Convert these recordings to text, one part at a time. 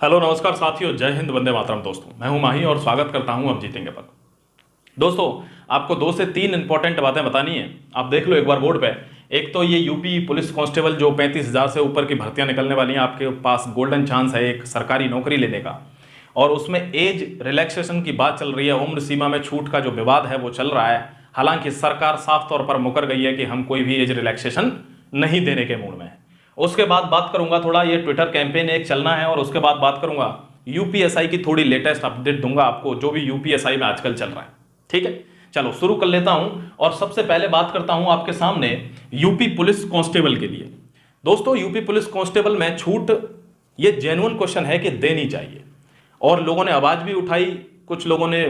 Hello नमस्कार साथियों, जय हिंद, वंदे मातरम। दोस्तों मैं हूं माही और स्वागत करता हूं अब जीतेंगे पर। दोस्तों आपको 2 से 3 इंपॉर्टेंट बातें बतानी है। आप देख लो एक बार बोर्ड पे। एक तो ये यूपी पुलिस कांस्टेबल जो 35,000 से ऊपर की भर्तियां निकलने वाली हैं, आपके पास गोल्डन चांस है एक सरकारी नौकरी लेने का। और उसमें एज रिलैक्सेशन की बात चल रही है, उम्र सीमा में छूट का जो विवाद है वो चल रहा है। हालांकि सरकार साफ तौर पर मुकर गई है कि हम कोई भी एज रिलैक्सेशन नहीं देने के मूड में है। उसके बाद बात करूंगा थोड़ा, ये ट्विटर कैंपेन एक चलना है, और उसके बाद बात करूंगा यूपीएसआई की थोड़ी लेटेस्ट अपडेट दूंगा आपको, जो भी यूपीएसआई में आजकल चल रहा है। ठीक है, चलो शुरू कर लेता हूं। और सबसे पहले बात करता हूं आपके सामने यूपी पुलिस कांस्टेबल के लिए। दोस्तों यूपी पुलिस कांस्टेबल में छूट, ये जेन्युइन क्वेश्चन है कि देनी चाहिए, और लोगों ने आवाज भी उठाई। कुछ लोगों ने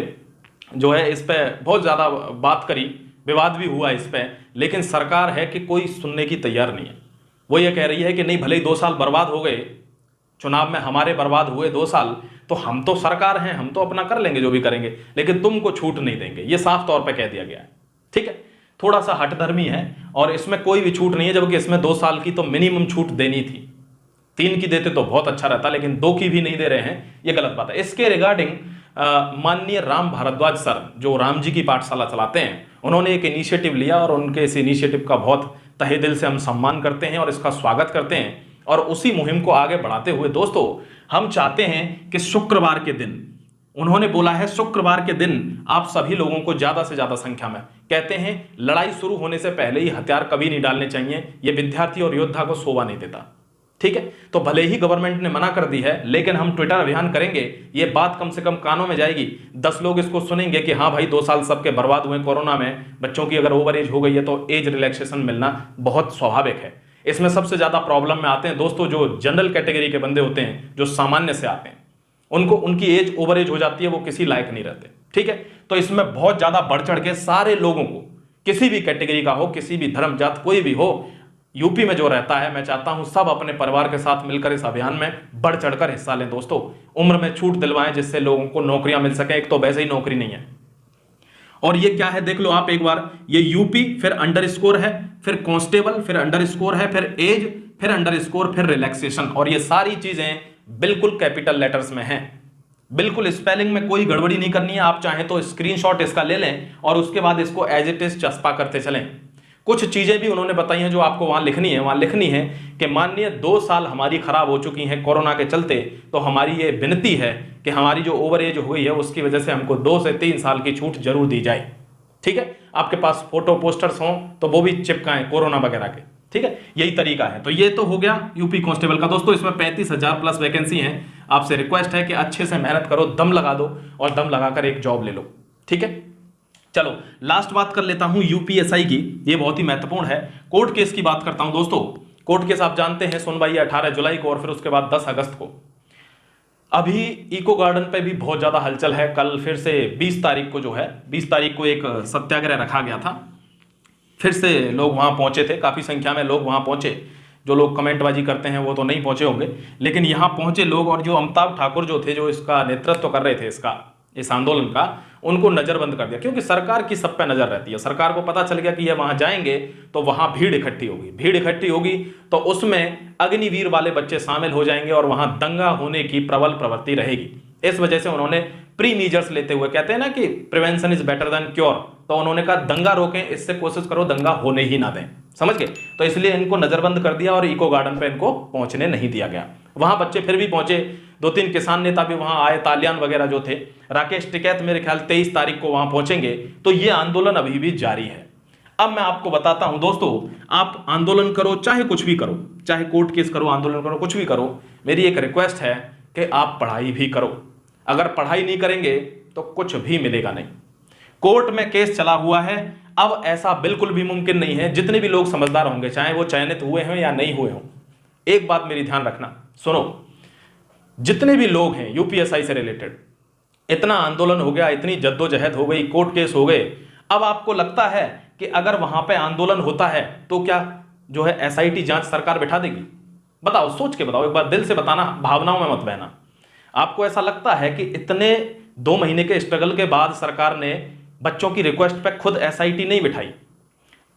जो है इस पे बहुत ज्यादा बात करी, विवाद भी हुआ इस पे, लेकिन सरकार है कि कोई सुनने की तैयार नहीं है। वो ये कह रही है कि नहीं, भले ही 2 साल बर्बाद हो गए, चुनाव में हमारे बर्बाद हुए 2 साल, तो हम तो सरकार हैं, हम तो अपना कर लेंगे जो भी करेंगे, लेकिन तुमको छूट नहीं देंगे। ये साफ तौर पे कह दिया गया है। ठीक है, थोड़ा सा हठधर्मी है, और इसमें कोई भी छूट नहीं है, जबकि इसमें 2 साल की तो मिनिमम छूट देनी थी। 3 की देते तो बहुत अच्छा रहता, लेकिन 2 की भी नहीं दे रहे हैं, ये गलत बात है। इसके रिगार्डिंग माननीय राम भारद्वाज सर, जो राम जी की पाठशाला चलाते हैं, उन्होंने एक इनिशिएटिव लिया, और उनके इस इनिशिएटिव का बहुत तहे दिल से हम सम्मान करते हैं और इसका स्वागत करते हैं। और उसी मुहिम को आगे बढ़ाते हुए दोस्तों, हम चाहते हैं कि शुक्रवार के दिन, उन्होंने बोला है शुक्रवार के दिन आप सभी लोगों को ज्यादा से ज्यादा संख्या में, कहते हैं लड़ाई शुरू होने से पहले ही हथियार कभी नहीं डालने चाहिए, यह विद्यार्थी और योद्धा को शोभा नहीं देता। ठीक है, तो भले ही गवर्नमेंट ने मना कर दी है, लेकिन हम ट्विटर अभियान करेंगे, ये बात कम से कम कानों में जाएगी। 10 लोग इसको सुनेंगे कि हाँ भाई 2 साल सबके बर्बाद हुए कोरोना में, बच्चों की अगर ओवर एज हो गई है तो एज रिलैक्सेशन मिलना बहुत स्वाभाविक है। इसमें सबसे ज्यादा प्रॉब्लम में आते हैं दोस्तों जो जनरल कैटेगरी के बंदे होते हैं, जो सामान्य से आते हैं, उनको उनकी एज ओवर एज हो जाती है, वो किसी लायक नहीं रहते। ठीक है, तो इसमें बहुत ज्यादा बढ़ चढ़ के सारे लोगों को, किसी भी कैटेगरी का हो, किसी भी धर्म जात कोई भी हो, यूपी में जो रहता है, मैं चाहता हूं सब अपने परिवार के साथ मिलकर इस अभियान में बढ़ चढ़कर हिस्सा लें। दोस्तों उम्र में छूट दिलवाएं, जिससे लोगों को नौकरियां मिल सके। एक तो वैसे ही नौकरी नहीं है, और ये क्या है देख लो आप एक बार, ये यूपी फिर अंडरस्कोर है, फिर कांस्टेबल, फिर अंडरस्कोर है, फिर एज, फिर अंडरस्कोर, फिर रिलैक्सेशन, और ये सारी चीजें बिल्कुल कैपिटल लेटर्स में हैं। बिल्कुल स्पेलिंग में कोई गड़बड़ी नहीं करनी है। आप चाहें तो स्क्रीनशॉट इसका ले लें और उसके बाद इसको एज इट इज चस्पा करते चलें। कुछ चीजें भी उन्होंने बताई हैं जो आपको वहां लिखनी है। वहां लिखनी है कि माननीय 2 साल हमारी खराब हो चुकी हैं कोरोना के चलते, तो हमारी ये विनती है कि हमारी जो ओवर एज हुई है उसकी वजह से हमको 2 से 3 साल की छूट जरूर दी जाए। ठीक है, आपके पास फोटो पोस्टर्स हों तो वो भी चिपकाएं कोरोना वगैरह के। ठीक है, यही तरीका है। तो ये तो हो गया यूपी कांस्टेबल का। दोस्तों इसमें 35,000 प्लस वैकेंसी हैं। आपसे रिक्वेस्ट है कि अच्छे से मेहनत करो, दम लगा दो, और दम लगाकर एक जॉब ले लो। ठीक है, चलो लास्ट बात कर लेता हूं यूपीएसआई की, ये बहुत ही महत्वपूर्ण है। कोर्ट केस की बात करता हूं दोस्तों। कोर्ट केस आप जानते हैं, सुनवाई 18 जुलाई को, और फिर उसके बाद 10 अगस्त को। अभी इको गार्डन पे भी बहुत ज्यादा हलचल है। कल फिर से 20 तारीख को जो है, 20 तारीख को एक सत्याग्रह रखा गया था। फिर से लोग वहां पहुंचे थे, काफी संख्या में लोग वहां पहुंचे। जो लोग कमेंटबाजी करते हैं वो तो नहीं पहुंचे होंगे, लेकिन यहां पहुंचे लोग, और जो अमिताभ ठाकुर जो थे, जो इसका नेतृत्व कर रहे थे इस आंदोलन का, उनको नजरबंद कर दिया। क्योंकि सरकार की सब पे नजर रहती है। सरकार को पता चल गया कि ये वहां जाएंगे तो वहां भीड़ इकट्ठी होगी, भीड़ इकट्ठी होगी तो उसमें अग्निवीर वाले बच्चे शामिल हो जाएंगे, और वहां दंगा होने की प्रबल प्रवृत्ति रहेगी। इस वजह से उन्होंने प्री मीजर्स लेते हुए, कहते हैं ना कि prevention is better than cure, तो उन्होंने कहा दंगा रोकें, इससे कोशिश करो दंगा होने ही ना दें। समझ गए? तो इसलिए इनको नजरबंद कर दिया और इको गार्डन पे इनको पहुंचने नहीं दिया गया। वहां बच्चे फिर भी पहुंचे, 2-3 किसान नेता भी वहां आए, तालियान वगैरह जो थे। राकेश टिकैत मेरे ख्याल 23 तारीख को वहां पहुंचेंगे। तो ये आंदोलन अभी भी जारी है। अब मैं आपको बताता हूं दोस्तों, आप आंदोलन करो, चाहे कुछ भी करो, चाहे कोर्ट केस करो, आंदोलन करो, कुछ भी करो, मेरी एक रिक्वेस्ट है कि आप पढ़ाई भी करो। अगर पढ़ाई नहीं करेंगे तो कुछ भी मिलेगा नहीं। कोर्ट में केस चला हुआ है, अब ऐसा बिल्कुल भी मुमकिन नहीं है, जितने भी लोग समझदार होंगे, चाहे वो चयनित हुए हों या नहीं हुए हों, एक बात मेरी ध्यान रखना, सुनो, जितने भी लोग हैं यूपीएसआई से रिलेटेड, इतना आंदोलन हो गया, इतनी जद्दोजहद हो गई, कोर्ट केस हो गए, अब आपको लगता है कि अगर वहां पे आंदोलन होता है तो क्या जो है एसआईटी जांच सरकार बिठा देगी? बताओ, सोच के बताओ, एक बार दिल से बताना, भावनाओं में मत बहना। आपको ऐसा लगता है कि इतने 2 महीने के स्ट्रगल के बाद सरकार ने बच्चों की रिक्वेस्ट पे खुद एसआईटी नहीं बिठाई,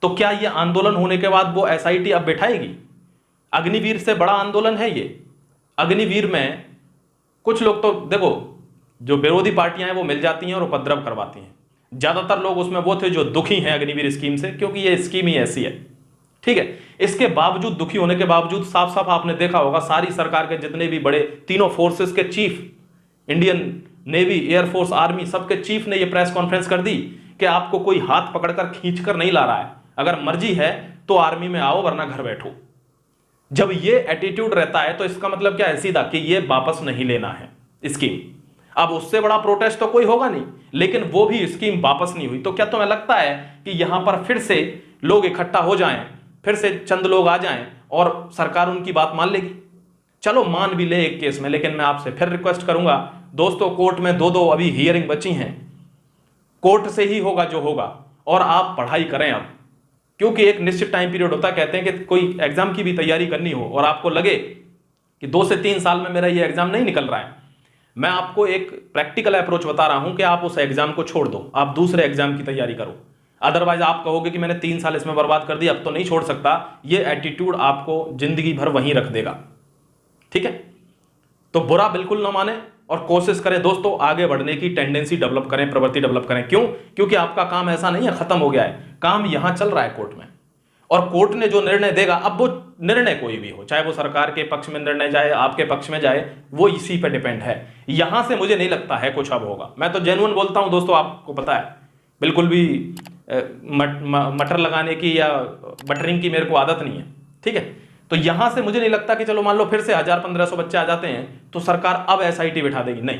तो क्या ये आंदोलन होने के बाद वो एसआईटी अब बिठाएगी? अग्निवीर से बड़ा आंदोलन है ये। अग्निवीर में कुछ लोग तो देखो, जो विरोधी पार्टियां हैं वो मिल जाती हैं और उपद्रव करवाती हैं। ज्यादातर लोग उसमें वो थे जो दुखी हैं अग्निवीर स्कीम से, क्योंकि ये स्कीम ही ऐसी है, ठीक है। इसके बावजूद, दुखी होने के बावजूद, साफ साफ आपने देखा होगा सारी सरकार के जितने भी बड़े तीनों फोर्सेस के chief, Indian navy, air force, army, सबके चीफ ने ये प्रेस कॉन्फ्रेंस कर दी कि आपको कोई हाथ पकड़कर खींचकर नहीं ला रहा है, अगर मर्जी है तो आर्मी में आओ वरना घर बैठो। जब ये एटीट्यूड रहता है तो इसका मतलब क्या है सीधा, कि ये वापस नहीं लेना है स्कीम। अब उससे बड़ा प्रोटेस्ट तो कोई होगा नहीं, लेकिन वो भी स्कीम वापस नहीं हुई। तो क्या तुम्हें लगता है कि यहां पर फिर से लोग इकट्ठा हो जाएं, फिर से चंद लोग आ जाएं और सरकार उनकी बात मान लेगी? चलो मान भी ले एक केस में, लेकिन मैं आपसे फिर रिक्वेस्ट करूंगा दोस्तों, कोर्ट में दो अभी हियरिंग बची हैं, कोर्ट से ही होगा जो होगा, और आप पढ़ाई करें अब, क्योंकि एक निश्चित टाइम पीरियड होता है। कहते हैं कि कोई एग्जाम की भी तैयारी करनी हो और आपको लगे कि 2 से 3 साल में मेरा ये एग्जाम नहीं निकल रहा है, मैं आपको एक प्रैक्टिकल अप्रोच बता रहा हूं कि आप उस एग्जाम को छोड़ दो, आप दूसरे एग्जाम की तैयारी करो। अदरवाइज आप कहोगे कि मैंने 3 साल इसमें बर्बाद कर दिया, अब तो नहीं छोड़ सकता। ये एटीट्यूड आपको जिंदगी भर वहीं रख देगा, ठीक है। तो बुरा बिल्कुल ना माने और कोशिश करें दोस्तों, आगे बढ़ने की टेंडेंसी डेवलप करें, प्रवृत्ति डेवलप करें। क्यों? क्योंकि आपका काम ऐसा नहीं है खत्म हो गया है, काम यहां चल रहा है कोर्ट में, और कोर्ट ने जो निर्णय देगा, अब वो निर्णय कोई भी हो, चाहे वो सरकार के पक्ष में निर्णय जाए, आपके पक्ष में जाए, वो इसी पे डिपेंड है। यहां से मुझे नहीं लगता है कुछ अब होगा। मैं तो जेन्युइन बोलता हूं दोस्तों, आपको पता है, बिल्कुल भी मटर लगाने की या बटरिंग की मेरे को आदत नहीं है, ठीक है। तो यहां से मुझे नहीं लगता कि चलो मान लो फिर से 1000-1500 बच्चे आ जाते हैं तो सरकार अब एसआईटी बिठा देगी, नहीं।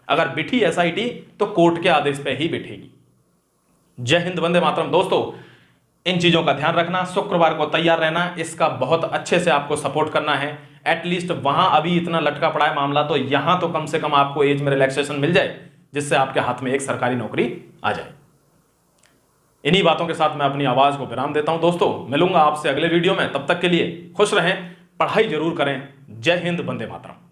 अगर बिठी एसआईटी तो कोर्ट के आदेश पे ही बिठेगी। जय हिंद, वंदे मातरम। दोस्तों, इन चीजों का ध्यान रखना, शुक्रवार को तैयार रहना, इसका बहुत अच्छे से आपको सपोर्ट करना है। एटलीस्ट वहां अभी इतना लटका पड़ा है मामला, तो यहां तो कम से कम आपको एज में रिलैक्सेशन मिल जाए, जिससे आपके हाथ में एक सरकारी नौकरी आ जाए। इन्हीं बातों के साथ मैं अपनी आवाज को विराम देता हूं दोस्तों, मिलूंगा आपसे अगले वीडियो में। तब तक के लिए खुश रहें, पढ़ाई जरूर करें। जय हिंद, वंदे मातरम।